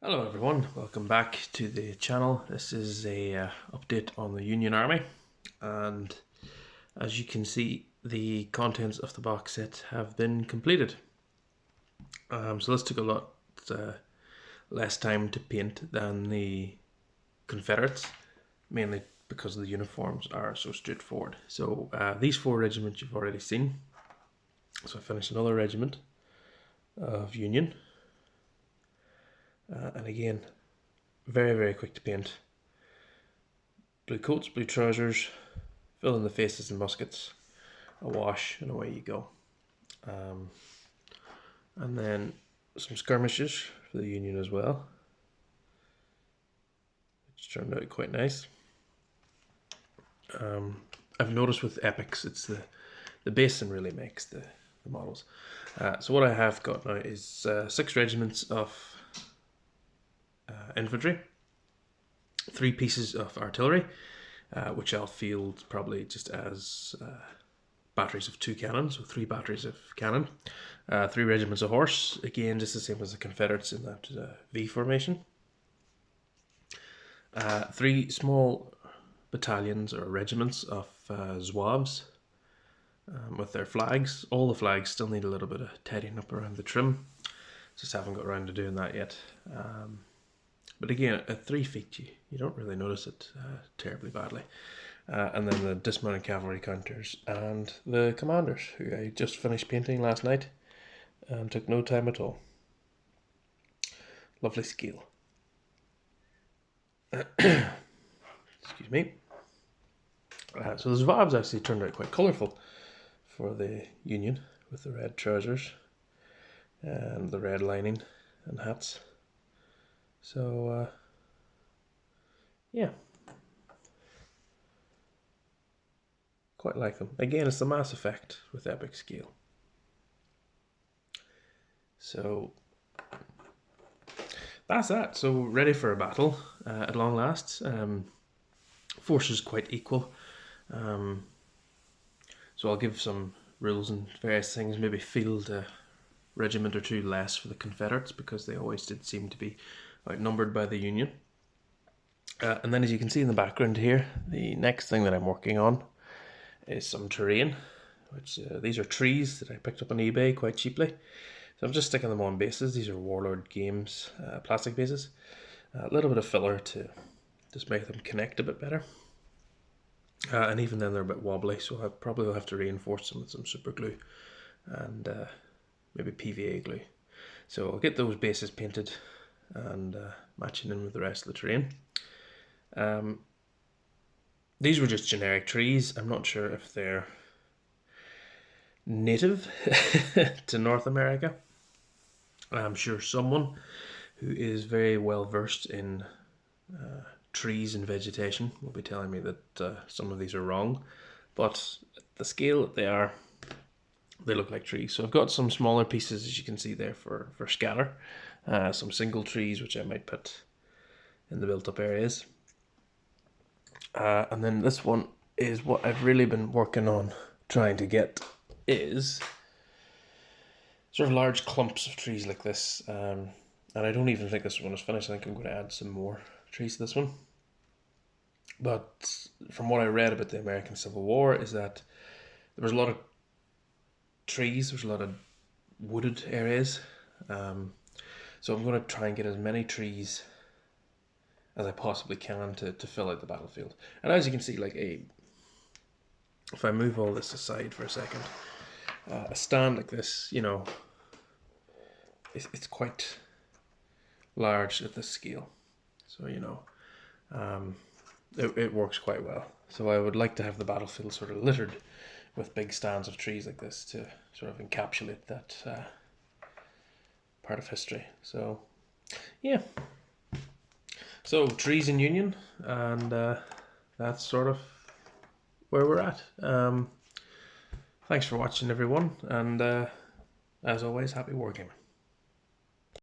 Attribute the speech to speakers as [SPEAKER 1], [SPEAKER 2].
[SPEAKER 1] Hello everyone, welcome back to the channel. This is a update on the Union Army, and as you can see, the contents of the box set have been completed. So this took a lot less time to paint than the Confederates, mainly because the uniforms are so straightforward. So these four regiments you've already seen. So I finished another regiment of Union. And again, very quick to paint. Blue coats, blue trousers, fill in the faces and muskets, a wash, and away you go. And then some skirmishes for the Union as well, which turned out quite nice. I've noticed with epics, it's the basin really makes the models. So what I have got now is 6 regiments of infantry, 3 pieces of artillery, which I'll field probably just as batteries of 2 cannons, so 3 batteries of cannon, 3 regiments of horse, again just the same as the Confederates in that V formation, 3 small battalions or regiments of Zouaves with their flags. All the flags still need a little bit of tidying up around the trim, just haven't got around to doing that yet. But again, at 3 feet, you don't really notice it terribly badly. And then the dismounted cavalry counters and the commanders, who I just finished painting last night and took no time at all. Lovely scale. Excuse me. So the Zouaves actually turned out quite colourful for the Union, with the red trousers and the red lining and hats. So, yeah, quite like them. Again, it's the Mass Effect with epic scale. So, that's that. So, ready for a battle at long last. Forces quite equal. So I'll give some rules and various things, maybe field a regiment or 2 less for the Confederates, because they always did seem to be outnumbered by the Union. And then, as you can see in the background here, the next thing that I'm working on is some terrain, which these are trees that I picked up on eBay quite cheaply. So I'm just sticking them on bases. These are Warlord Games plastic bases. A little bit of filler to just make them connect a bit better. And even then they're a bit wobbly, so I probably will have to reinforce them with some super glue and maybe PVA glue. So I'll get those bases painted and matching in with the rest of the terrain. These were just generic trees. I'm not sure if they're native to North America. I'm sure someone who is very well versed in trees and vegetation will be telling me that some of these are wrong, but at the scale that they are, they look like trees. So I've got some smaller pieces, as you can see there, for scatter, some single trees which I might put in the built up areas, and then this one is what I've really been working on trying to get, is sort of large clumps of trees like this, and I don't even think this one is finished. I think I'm going to add some more trees to this one. But from what I read about the American Civil War is that there was a lot of trees, there's a lot of wooded areas. So I'm going to try and get as many trees as I possibly can to fill out the battlefield. And as you can see, like if I move all this aside for a second, a stand like this, you know, it's quite large at this scale. So, you know, it works quite well. So I would like to have the battlefield sort of littered with big stands of trees like this to sort of encapsulate that part of history. So, yeah. So, trees in Union, and that's sort of where we're at. Thanks for watching, everyone, and as always, happy wargaming.